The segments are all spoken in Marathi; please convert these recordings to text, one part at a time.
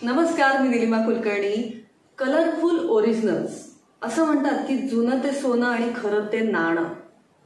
नमस्कार, मी निलिमा कुलकर्णी. कलरफुल ओरिजिनल्स असं म्हणतात की जुनं ते सोनं आणि खरं ते नाणं.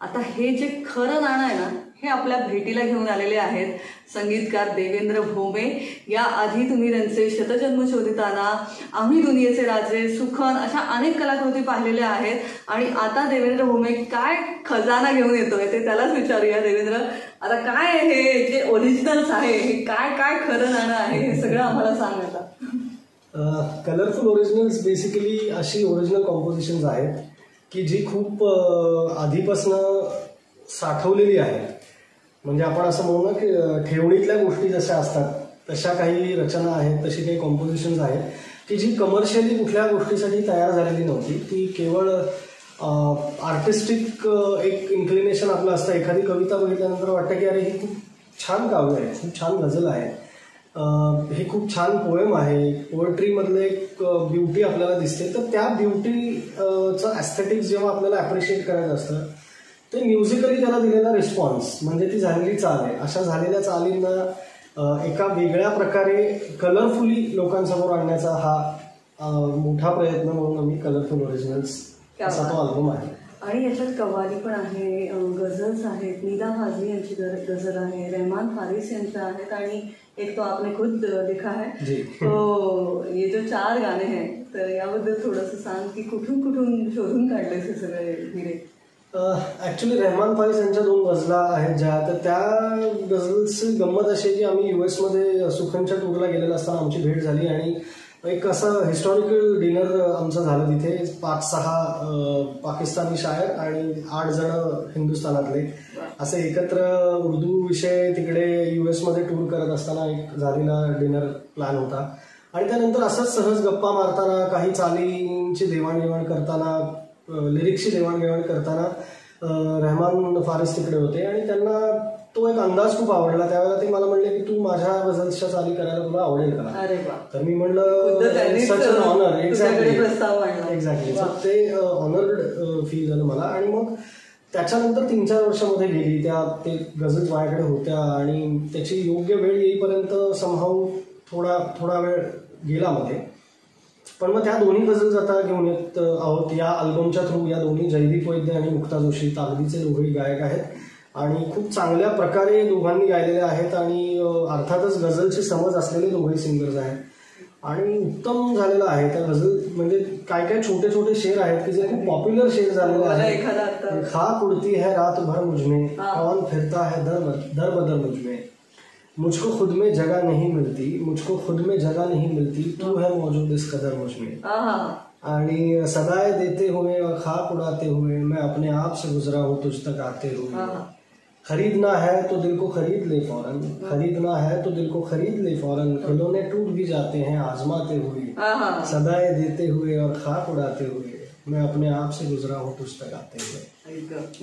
आता हे जे खरं नाणं आहे ना, हे आपल्या भेटीला घेऊन आलेले आहेत संगीतकार देवेंद्र भोमे. या आधी तुम्ही त्यांचे शतजन्म शोधिताना, आम्ही दुनियेचे राजे, सुखन अशा अनेक कलाकृती पाहिलेल्या आहेत. आणि आता देवेंद्र भोमे काय खजाना घेऊन येतोय ते त्यालाच विचारूया. देवेंद्र, आता काय हे जे ओरिजिनल्स आहे, हे काय काय खरं नाणं आहे, हे सगळं आम्हाला सांग आता. कलरफुल ओरिजिनल्स बेसिकली अशी ओरिजिनल कॉम्पोजिशन्स आहेत की जी खूप आधीपासनं साठवलेली आहे. म्हणजे आपण असं म्हणू ना की ठेवणीतल्या गोष्टी जशा असतात तशा काही रचना आहेत, तशी काही कॉम्पोजिशन्स आहेत की जी कमर्शियली कुठल्या गोष्टीसाठी तयार झालेली नव्हती. ती केवळ आर्टिस्टिक एक इन्क्लिनेशन आपलं असतं. एखादी कविता बघितल्यानंतर वाटतं की अरे ही खूप छान काव्य आहे, खूप छान गझल आहे, हे खूप छान पोएम आहे, पोएट्रीमधलं एक ब्युटी आपल्याला दिसते. तर त्या ब्युटीचं ॲस्थेटिक्स जेव्हा आपल्याला ॲप्रिशिएट करायचं असतं ते म्युझिकली त्याला दिलेला रिस्पॉन्स म्हणजे ती झालेली चाल आहे. अशा झालेल्या चालींना एका वेगळ्या प्रकारे कलरफुली लोकांसमोर आणण्याचा हा मोठा प्रयत्न म्हणून आम्ही कलरफुल ओरिजिनल्स असा तो अल्बम आहे. आणि याच्यात कव्वाली पण आहे, गझल्स आहेत, निदा फाजली यांची गझल आहे, रहमान फारिस यांच्या आहेत, आणि एक तो आपने खुद लिखा है. तो ये जो 4 गाणे हैं, तर याबद्दल थोडंसं सांग की कुठून कुठून शोधून काढले हे सगळे हिरे. ॲक्च्युली रहमान फारिस यांच्या 2 गझला आहेत ज्या, तर त्या गझल्सची गंमत अशी की आम्ही US सुखनच्या टूरला गेलेला असताना आमची भेट झाली आणि एक असं हिस्टॉरिकल डिनर आमचं झालं. तिथे 5-6 पाकिस्तानी शायर आणि 8 जण हिंदुस्थानातले असे एकत्र उर्दू विषय तिकडे US टूर करत असताना एक झालेला डिनर प्लॅन होता. आणि त्यानंतर असंच सहज गप्पा मारताना, काही चालींची देवाणघेवाण करताना, लिरिक्सची देवाणघेवाण करताना रहमान फारिस तिकडे होते आणि त्यांना तो एक अंदाज खूप आवडला. त्यावेळेला ते मला म्हणले की तू माझ्या गझल्सच्या चाली करायला तुला आवडेल का. तर मी म्हणलं सच अन ऑनर. एक्झॅक्टली. ते ऑनर्ड फील झालं मला. आणि मग त्याच्यानंतर 3-4 वर्षामध्ये गेली, ते गझल्स माझ्याकडे होत्या आणि त्याची योग्य वेळ येईपर्यंत समहाऊ थोडा वेळ गेला मध्ये. पण मग त्या दोन्ही गझल्स आता घेऊन येत आहोत या अल्बमच्या थ्रू. या दोन्ही जयदीप वैद्य आणि मुक्ता जोशी ताकदीचे दोघेही गायक आहेत आणि खूप चांगल्या प्रकारे दोघांनी गायलेल्या आहेत आणि अर्थातच गझलची समज असलेले दोघेही सिंगर्स आहेत आणि उत्तम झालेलं आहे. त्या गझल म्हणजे काय काय छोटे छोटे शेर आहेत की जे खूप पॉप्युलर शेर झालेले आहेत. खाक उड़ती है रात भर मुझमें, कौन फिरता है दर बदर मुझमें, मुझको खुद में जगह नहीं मिलती, मुझको खुद में जगह नहीं मिलती, तू है मौजूद इस कदर मुझमें. आणि सदाए देते हुए और खाक उड़ाते हुए मैं अपने आप से गुजरा हूँ तुझ तक आते हुए. खरीदना है तो दिल को खरीद ले फौरन, खरीदना है तो दिल को खरीद ले फौरन, खिलौने टूट भी जाते हैं आजमाते हुए, सदाए देते हुए और खाक उड़ाते हुए मैं अपने आप से गुजरा हूँ तुझ तक आते हुए.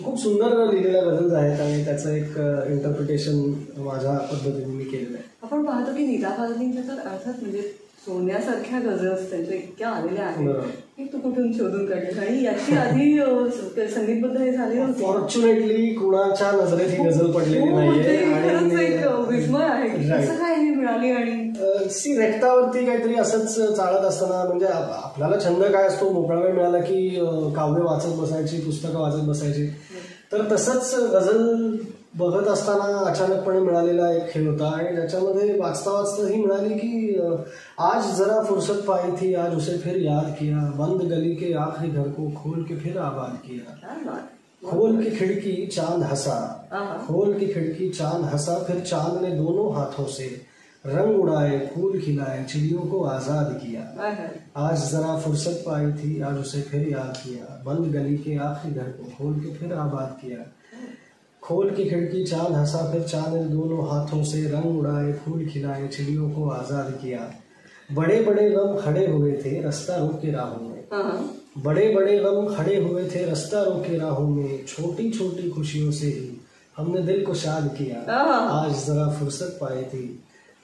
खूप सुंदर लिहिलेल्या गझल्स आहेत आणि त्याचं एक इंटरप्रिटेशन माझ्या पद्धतीने मी केलेलं आहे. आपण पाहतो की निदा फाजलींच्या तर अर्थात म्हणजे सोन्यासारख्या गझल्स त्यांच्या इतक्या आलेल्या आहेत की तू कुठून शोधून काढले. आणि याची आधी संगीतबद्ध हे झाले होते. फॉर्च्युनेटली कुणाच्या नजरेत ही गझल पडलेली नाहीये आणि विस्मय आहे कसं काय ही मिळाली. आणि रेखतावरती काहीतरी असंच चालत असताना म्हणजे आपल्याला छंद काय असतो, मोकळा वेळ मिळाला की काव्य वाचत बसायची, पुस्तकं वाचत बसायची. तर तसंच गझल बघत असताना अचानकपणे मिळालेला एक खेळ होता आणि ज्याच्यामध्ये वाचता वाचता ही मिळाली की आज जरा फुर्सत पाई थी, आज उसे फिर याद किया, बंद गली के आखिरी घर को खोल के फिर आबाद किया, खोल की खिड़की चांद हंसा, खोल की खिड़की चांद हंसा, फिर चांद ने दोनों हाथों से रंग उड़ाए, फूल खिलाए, चिड़ियों को आजाद किया, आज जरा फुर्सत पाई थी, आज उसे फिर याद किया, बंद गली के आखिरी घर को खोल के फिर आबाद किया, खोल की खिड़की चांद हंसा, फिर चांद ने दोनों हाथों से रंग उड़ाए, फूल खिलाए, चिड़ियों को आजाद किया, बड़े बड़े गम खड़े हुए थे रास्ता रोके राहों में, बड़े बड़े गम खड़े हुए थे रास्ता रोके राहों में, छोटी छोटी खुशियों से ही हमने दिल को शाद किया, आज जरा फुर्सत पाई थी,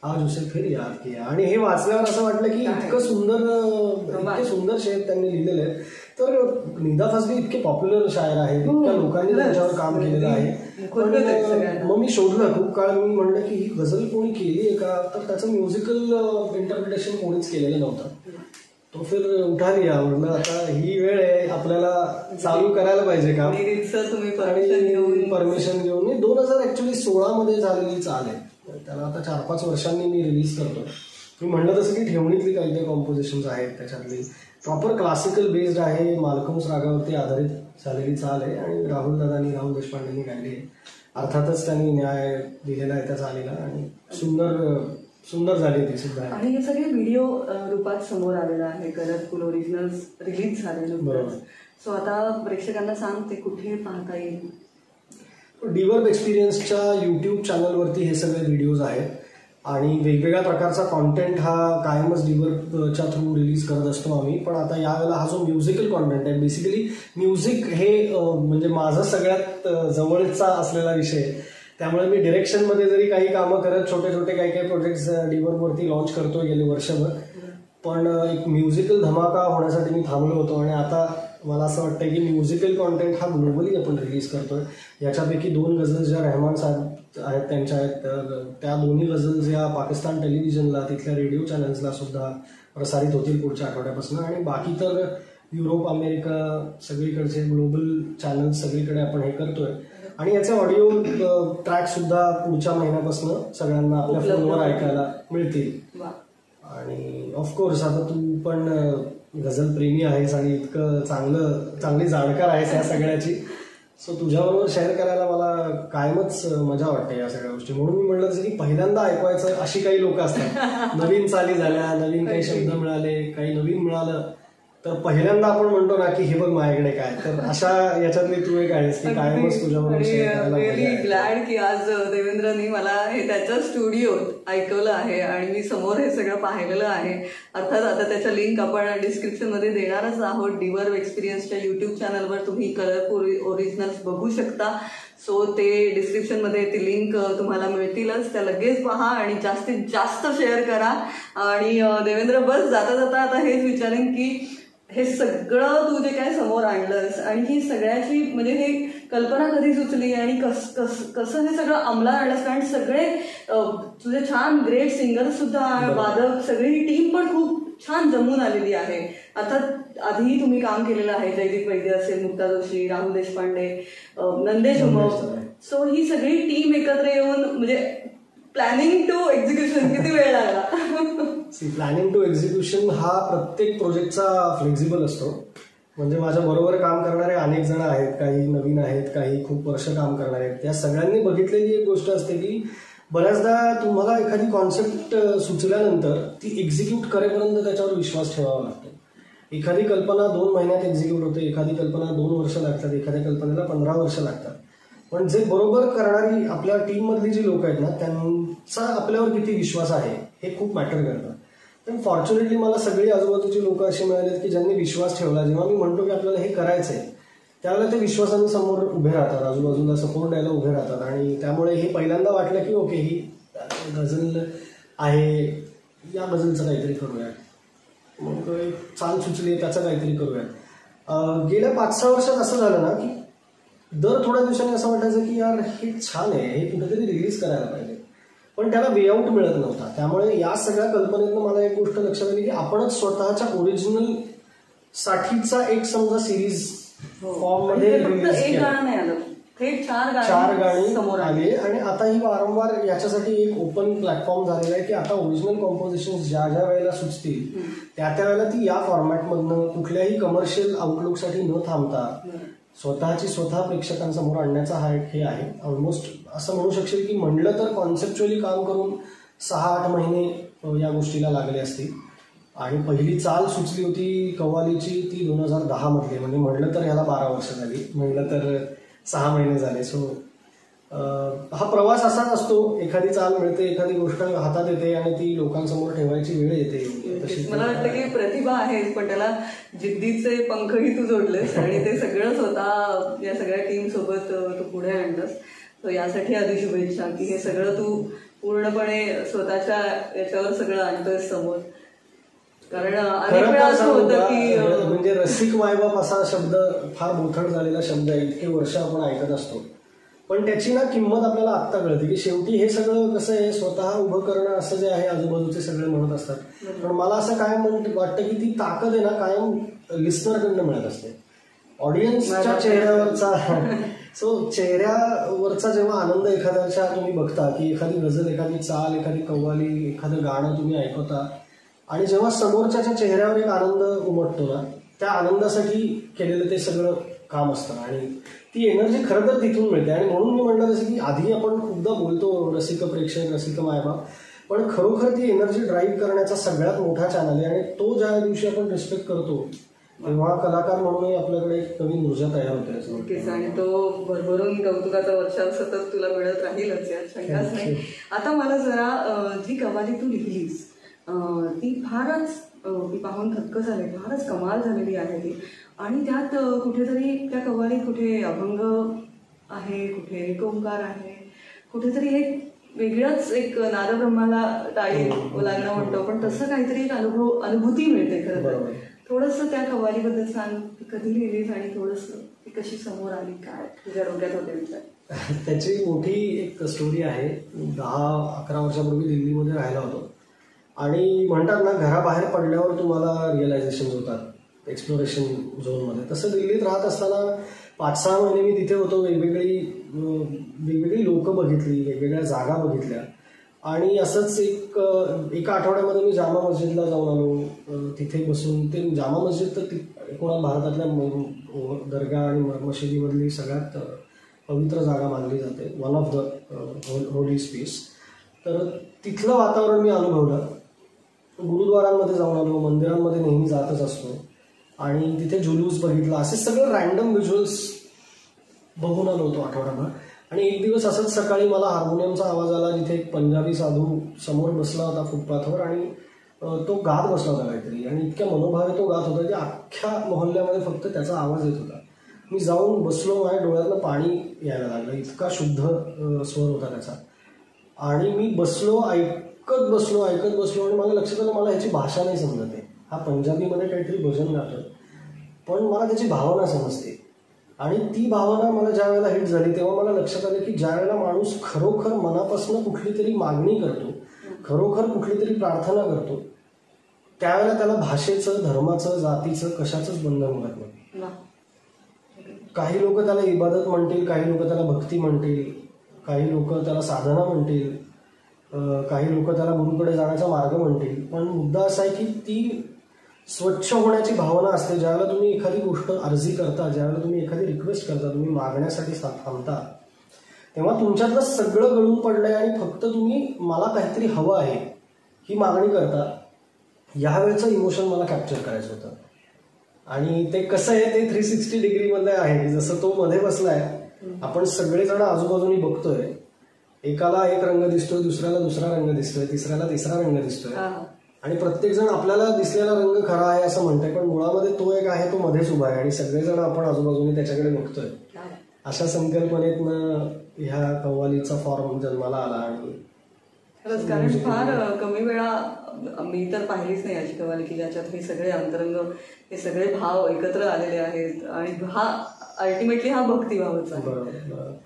आज उसे फिर याद किया. आणि हे वाचल्यावर असं वाटलं की इतकं सुंदर शेर त्यांनी लिहिलेले आहेत तर निदा फजली इतके पॉप्युलर शायर आहेत, इतक्या लोकांनी त्यांच्यावर काम केलेलं आहे. मग मी शोधलं खूप काळ, मी म्हणलं की ही गझल कोणी केली आहे का, तर त्याचं म्युझिकल इंटरप्रिटेशन कोणीच केलेलं नव्हतं. तो फिर उठा लिया, म्हटलं आता ही वेळ आहे, आपल्याला चालू करायला पाहिजे का. परमिशन घेऊन मी 2016 मध्ये झालेली चाल आहे, त्याला आता 4-5 वर्षांनी मी रिलीज करतो. मी म्हणलं तसं की ठेवणीतली काही काही कॉम्पोजिशन्स आहेत, त्याच्यातली प्रॉपर क्लासिकल बेस्ड आहे, मालकंस रागावरती आधारित झालेली चाल आहे आणि राहुल देशपांडेंनी गायली आहे. अर्थातच त्यांनी न्याय दिलेला आहे त्या चालीला आणि सुंदर झाली ती सुद्धा. आणि हे सगळे व्हिडिओ रूपात समोर आलेलं आहे, कलरफुल ओरिजिनल्स रिलीज झालेलं. सो आता प्रेक्षकांना सांग ते कुठे पाहता येईल. डिवर्ब एक्सपिरियन्सच्या यूट्यूब चॅनलवरती हे सगळे व्हिडिओज आहेत आणि वेगवेगळ्या प्रकारचा कॉन्टेंट हा कायमच डिवर्बच्या थ्रू रिलीज करत असतो आम्ही. पण आता यावेळेला हा जो म्युझिकल कॉन्टेंट आहे, बेसिकली म्युझिक हे म्हणजे माझा सगळ्यात जवळचा असलेला विषय, त्यामुळे मी डिरेक्शनमध्ये जरी काही कामं करत छोटे छोटे काही काही प्रोजेक्ट्स डिवर्बवरती लॉन्च करतोय गेले वर्षभर, पण एक म्युझिकल धमाका होण्यासाठी मी थांबलो होतो आणि आता मला असं वाटतं की म्युझिकल कॉन्टेंट हा ग्लोबली आपण रिलीज करतोय. याच्यापैकी 2 गझल्स ज्या रहमान साहेब आहेत त्यांच्या आहेत, त्या दोन्ही गझल्स या पाकिस्तान टेलिव्हिजनला, तिथल्या रेडिओ चॅनल्सला सुद्धा प्रसारित होतील पुढच्या आठवड्यापासून. आणि बाकी तर युरोप, अमेरिका, सगळीकडचे ग्लोबल चॅनल्स सगळीकडे आपण हे करतोय. आणि याचे ऑडिओ ट्रॅक सुद्धा पुढच्या महिन्यापासून सगळ्यांना आपल्या फोनवर ऐकायला मिळतील. आणि ऑफकोर्स आता तू पण गझल प्रेमी आहेस आणि इतकं चांगली जाणकार आहेस या सगळ्याची, सो तुझ्याबरोबर शेअर करायला मला कायमच मजा वाटते या सगळ्या गोष्टी. म्हणून मी म्हणलं की पहिल्यांदा ऐकवायचं अशी काही लोक असतात, नवीन चाली झाल्या, नवीन काही शब्द मिळाले, काही नवीन मिळालं, तर पहिल्यांदा आपण म्हणतो ना की हे बघ माझ्याकडे काय, तर अशा याच्यातली तू एक आहेस की कायमच तुझ्याबरोबर शेअर करायला. रिअली ग्लॅड की आज देवेंद्रनी मला हे त्याच्या स्टुडिओत ऐकवलं आहे आणि मी समोर हे सगळं पाहिलेलं आहे. अर्थात आता त्याच्या लिंक आपण डिस्क्रिप्शनमध्ये देणारच आहोत. डिवर्ब एक्सपिरियन्सच्या युट्यूब चॅनलवर तुम्ही कलरफुल ओरिजिनल्स बघू शकता. सो ते डिस्क्रिप्शनमध्ये ती लिंक तुम्हाला मिळतीलच, त्या लगेच पहा आणि जास्तीत जास्त शेअर करा. आणि देवेंद्र, बस जाता जाता आता हेच विचारेन की हे सगळं तू जे काय समोर आणलंस आणि ही सगळ्याची म्हणजे हे कल्पना कधी सुचली आणि कसं हे सगळं अंमलात आणलंस, कारण सगळे तुझे छान ग्रेट सिंगर्स सुद्धा, वादक, सगळी टीम पण खूप छान जमून आलेली आहे. अर्थात आधीही तुम्ही काम केलेलं आहे, जयदीप वैद्य असेल, मुक्ता जोशी, राहुल देशपांडे, नंदेश उमप. सो ही सगळी टीम एकत्र येऊन म्हणजे प्लॅनिंग टू एक्झिक्युशन किती वेळ लागला? प्लॅनिंग टू एक्झिक्युशन हा प्रत्येक प्रोजेक्टचा फ्लेक्झिबल असतो. म्हणजे माझ्या बरोबर काम करणारे अनेक जण आहेत, काही नवीन आहेत, काही खूप वर्ष काम करणारे आहेत. त्या सगळ्यांनी बघितलेली एक गोष्ट असते की बऱ्याचदा तुम्हाला एखादी कॉन्सेप्ट सुचल्यानंतर ती एक्झिक्यूट करेपर्यंत त्याच्यावर विश्वास ठेवावा लागतो. एखादी कल्पना 2 महिन्यात एक्झिक्यूट होते, एखादी कल्पना 2 वर्ष लागतात, एखाद्या कल्पनेला 15 वर्ष लागतात. पण जे बरोबर करणारी आपल्या टीममधली जी लोक आहेत ना, त्यांचा आपल्यावर किती विश्वास आहे हे खूप मॅटर करतं. पण फॉर्च्युनेटली मला सगळी आजूबाजूची लोक अशी मिळालीत की ज्यांनी विश्वास ठेवला. जेव्हा मी म्हणतो की आपल्याला हे करायचंय, त्यावेळेला ते विश्वासाने समोर उभे राहतात, आजूबाजूला सपोर्ट द्यायला उभे राहतात. आणि त्यामुळे हे पहिल्यांदा वाटलं की ओके, ही गझल आहे, या गझलचं काहीतरी करूया. मग चाल सुचली, त्याचं काहीतरी करूया. गेल्या 5-6 वर्षात असं झालं ना की दर थोड्या दिवसांनी असं वाटायचं की यार हे छान आहे, हे कुठेतरी रिलीज करायला पाहिजे, पण त्याला वेआउट मिळत नव्हता. त्यामुळे या सगळ्या कल्पनेतनं मला एक गोष्ट लक्षात आली की आपणच स्वतःच्या ओरिजिनल साठीचा एक समजा सिरीज फॉर्म मध्ये रिलीज केला. 4 गाणी समोर आली आणि आता ही वारंवार याच्यासाठी एक ओपन प्लॅटफॉर्म झालेला आहे की आता ओरिजिनल कॉम्पोजिशन ज्या ज्या वेळेला सुचतील त्या वेळेला ती या फॉर्मॅटमधनं कुठल्याही कमर्शियल आउटलुकसाठी न थांबता स्वतः प्रेक्षकांसमोर आणण्याचा हा एक हे आहे. ऑलमोस्ट असं म्हणू शकशील की म्हणलं तर कॉन्सेप्च्युअली काम करून 6-8 महिने या गोष्टीला लागले असतील. आणि पहिली चाल सुचली होती कव्वालीची ती 2010 मध्ये, म्हणजे म्हणलं तर ह्याला 12 वर्ष झाली, म्हणलं तर 6 महिने झाले. सो हा प्रवास असाच असतो, एखादी चाल मिळते, एखादी गोष्ट हातात येते आणि ती लोकांसमोर ठेवायची वेळ येते. मला वाटतं की प्रतिभा आहे, पण त्याला जिद्दीचे पंखही तू जोडलेस आणि ते सगळं स्वतः या सगळ्या टीम सोबत तू पुढे आणलंस. तर यासाठी आधी शुभेच्छा की हे सगळं तू पूर्णपणे स्वतःच्या याच्यावर सगळं आणतोय समोर. कारण अनेक वेळा असं होतं की म्हणजे रसिक मायबाप असा शब्द फार बोथट झालेला शब्द आहे, इतके वर्ष आपण ऐकत असतो, पण त्याची ना किंमत आपल्याला आत्ता कळते की शेवटी हे सगळं कसं आहे, स्वतः उभं करणं असं जे आहे आजूबाजूचे सगळे म्हणत असतात, पण मला असं कायम वाटतं की ती ताकद आहे ना कायम लिस्नरकडनं मिळत असते, ऑडियन्सच्या चेहऱ्यावरचा. सो चेहऱ्यावरचा जेव्हा आनंद एखाद्याच्या तुम्ही बघता की एखादी गझल, एखादी चाल, एखादी कव्वाली, एखादं गाणं तुम्ही ऐकवता आणि जेव्हा समोरच्याच्या चेहऱ्यावर एक आनंद उमटतो ना, त्या आनंदासाठी केलेलं ते सगळं काम असतं आणि ती एनर्जी खरं तर तिथून मिळते. आणि म्हणून मी म्हटलं जसं की आधी आपण खूपदा बोलतो रसिक प्रेक्षक, रसिक मायबाप, पण खरोखर ती एनर्जी ड्राईव्ह करण्याचा सगळ्यात मोठा चॅनल आहे आणि तो ज्या दिवशी आपण रिस्पेक्ट करतो तेव्हा कलाकार म्हणूनही आपल्याकडे एक नवीन ऊर्जा तयार होते. नक्कीच, आणि तो भरभरून कौतुकाचा वर्षाव सतत तुला मिळत राहीलच, यात शंकाच नाही. आता मला जरा जी कव्वाली तू लिहिलीस ती फारच, ती पाहून थक्क झाले, फारच कमाल झालेली आहे ती. आणि त्यात कुठेतरी त्या कव्वालीत कुठे अभंग आहे, कुठे एक ओंकार आहे, कुठेतरी एक वेगळंच एक नादब्रह्माला टाळी ओलांगणं म्हणतो, पण तसं काहीतरी एक अनुभूती मिळते. खरं तर थोडंसं त्या कव्वालीबद्दल सांग, ती कधी लिहिलीस आणि थोडंसं ती कशी समोर आली, काय तुझ्या डोक्यात होते विचार? त्याची मोठी एक स्टोरी आहे. 10-11 वर्षापूर्वी दिल्लीमध्ये राहिला होतो आणि म्हणतात ना घराबाहेर पडल्यावर तुम्हाला रिअलायझेशन होतात एक्सप्लोरेशन झोनमध्ये, तसं दिल्लीत राहत असताना 5-6 महिने मी तिथे होतो. वेगवेगळी लोकं बघितली, वेगवेगळ्या जागा बघितल्या आणि असंच एका आठवड्यामध्ये मी जामा मस्जिदला जाऊन आलो. तिथे बसून, ते जामा मस्जिद तर कोणा भारतातल्या दर्गा आणि मशिदीमधली सगळ्यात पवित्र जागा मानली जाते, one of the Holy space. तर तिथलं वातावरण मी अनुभवलं. गुरुद्वारांमध्ये जाऊन आलो, मंदिरांमध्ये नेहमी जातच असतो आणि तिथे जुलूस बघितला. असे सगळं रँडम व्हिज्युअल्स बघून आलो होतो आठवड्याभर. आणि एक दिवस असंच सकाळी मला हार्मोनियमचा आवाज आला, जिथे एक पंजाबी साधू समोर बसला होता फुटपाथवर आणि तो गात बसला होता काहीतरी, आणि इतक्या मनोभावे तो गात होता की अख्ख्या मोहल्ल्यामध्ये फक्त त्याचा आवाज येत होता. मी जाऊन बसलो, माझ्या डोळ्यातनं पाणी यायला लागलं, इतका शुद्ध स्वर होता त्याचा. आणि मी ऐकत बसलो आणि मला लक्षात आलं मला ह्याची भाषा नाही समजत आहे. हा पंजाबीमध्ये काहीतरी भजन गातोय, पण मला त्याची भावना समजते. आणि ती भावना मला ज्या वेळेला हिट झाली तेव्हा मला लक्षात आलं की ज्या वेळेला माणूस खरोखर मनापासून कुठली तरी मागणी करतो, खरोखर कुठली तरी प्रार्थना करतो, त्यावेळेला त्याला भाषेचं, धर्माचं, जातीचं कशाचंच बंधन उरत नाही. काही लोक त्याला इबादत म्हणतील, काही लोक त्याला भक्ती म्हणतील, काही लोक त्याला साधना म्हणतील, काही लोक त्याला गुरुकडे जाण्याचा मार्ग म्हणतील. पण मुद्दा असा आहे की ती स्वच्छ होण्याची भावना असते. ज्यावेळेला तुम्ही एखादी गोष्ट अर्जी करता, ज्यावेळेला तुम्ही एखादी रिक्वेस्ट करता, तुम्ही मागण्यासाठी थांबता, तेव्हा तुमच्यातलं सगळं गळून पडलंय आणि फक्त तुम्ही मला काहीतरी हवं आहे ही मागणी करता. यावेळेचं इमोशन मला कॅप्चर करायचं होतं आणि ते कसं आहे, ते 360 डिग्रीमध्ये आहे. जसं तो मध्ये बसलाय, आपण सगळेजण आजूबाजूनी बघतोय, एकाला एक रंग दिसतोय, दुसऱ्याला दुसरा रंग दिसतोय, तिसऱ्याला तिसरा रंग दिसतोय आणि प्रत्येक जण आपल्याला दिसलेला रंग खरा आहे असं म्हणतोय, पण मुळामध्ये तो एक आहे, तो मध्येच उभा आहे आणि सगळेजण आपण आजूबाजूने त्याच्याकडे बघतोय. अशा संकल्पनेतनं ह्या कव्वालीचा फॉर्म जन्माला आला. आणि खरंच, कारण फार कमी वेळा मी तर पाहिलीच नाही अशी कव्वाली की ज्याच्यात हे सगळे अंतरंग, हे सगळे भाव एकत्र आलेले आहेत. आणि हा अल्टिमेटली हा भक्तिभावच आहे,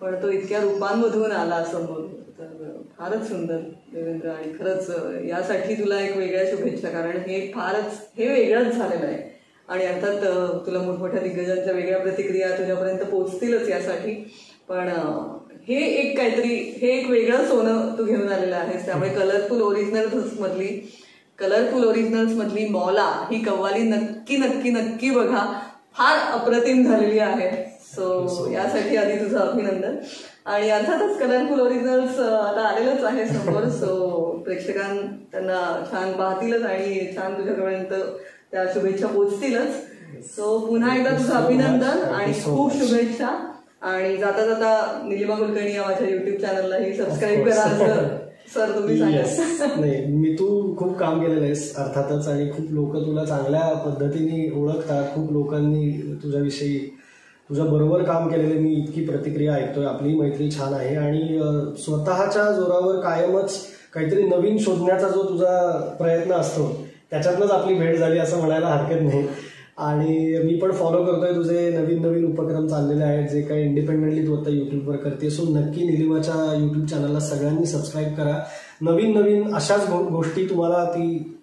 पण तो इतक्या रूपांमधून आला समोर. तर फारच सुंदर देवेंद्र, आणि खरंच यासाठी तुला एक वेगळ्या शुभेच्छा, कारण हे वेगळंच झालेलं आहे. आणि अर्थात तुला मोठमोठ्या दिग्गजांच्या वेगळ्या प्रतिक्रिया तुझ्यापर्यंत पोहोचतीलच यासाठी, पण हे एक वेगळं सोनं तू घेऊन आलेलं आहेस. त्यामुळे कलरफुल ओरिजिनल्स मधली मौला ही कव्वाली नक्की नक्की नक्की बघा, फार अप्रतिम झालेली आहे. सो यासाठी आधी तुझं अभिनंदन. आणि अर्थातच कलरफुल ओरिजिनल्स आता आलेलंच आहे समोर, सो त्यांना छान पाहतीलच आणि छान तुझ्यापर्यंत त्या शुभेच्छा पोचतीलच. सो पुन्हा एकदा तुझं अभिनंदन आणि खूप शुभेच्छा. आणि जाता जाता निलिमा कुलकर्णी या माझ्या युट्यूब चॅनललाही सबस्क्राईब करा सर, तुम्ही सांगा. नाही, तू खूप काम केलेलं आहेस अर्थातच, आणि खूप लोक तुला चांगल्या पद्धतीने ओळखतात. खूप लोकांनी तुझ्याविषयी, तुझ्या बरोबर काम केलेले मी इतकी प्रतिक्रिया ऐकतोय. आपली मैत्री छान आहे आणि स्वतःच्या जोरावर कायमच काहीतरी नवीन शोधण्याचा जो तुझा प्रयत्न असतो, त्याच्यातनंच आपली भेट झाली असं म्हणायला हरकत नाही. आणि मी पण फॉलो करतोय तुझे नवीन नवीन उपक्रम चाललेले आहेत, जे काही इंडिपेंडेंटली तू आता युट्यूबवर करते. सो नक्की निलिमाच्या युट्यूब चॅनलला सगळ्यांनी सबस्क्राईब करा. नवीन नवीन अशाच गोष्टी तुम्हाला ती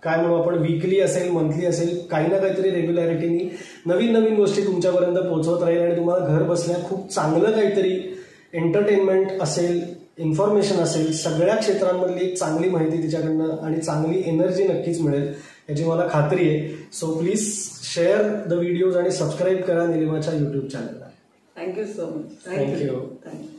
काय म्हणू आपण वीकली असेल, मंथली असेल, काही ना काहीतरी रेग्युलॅरिटीनी नवीन नवीन गोष्टी तुमच्यापर्यंत पोहोचवत राहील आणि तुम्हाला घर बसल्या खूप चांगलं काहीतरी एंटरटेनमेंट असेल, इन्फॉर्मेशन असेल, सगळ्या क्षेत्रांमधली एक चांगली माहिती तिच्याकडनं आणि चांगली एनर्जी नक्कीच मिळेल याची मला खात्री आहे. So please share the videos आणि सबस्क्राईब करा निलिमाच्या युट्यूब चॅनलला. Thank you so much. Thank you. Thank you.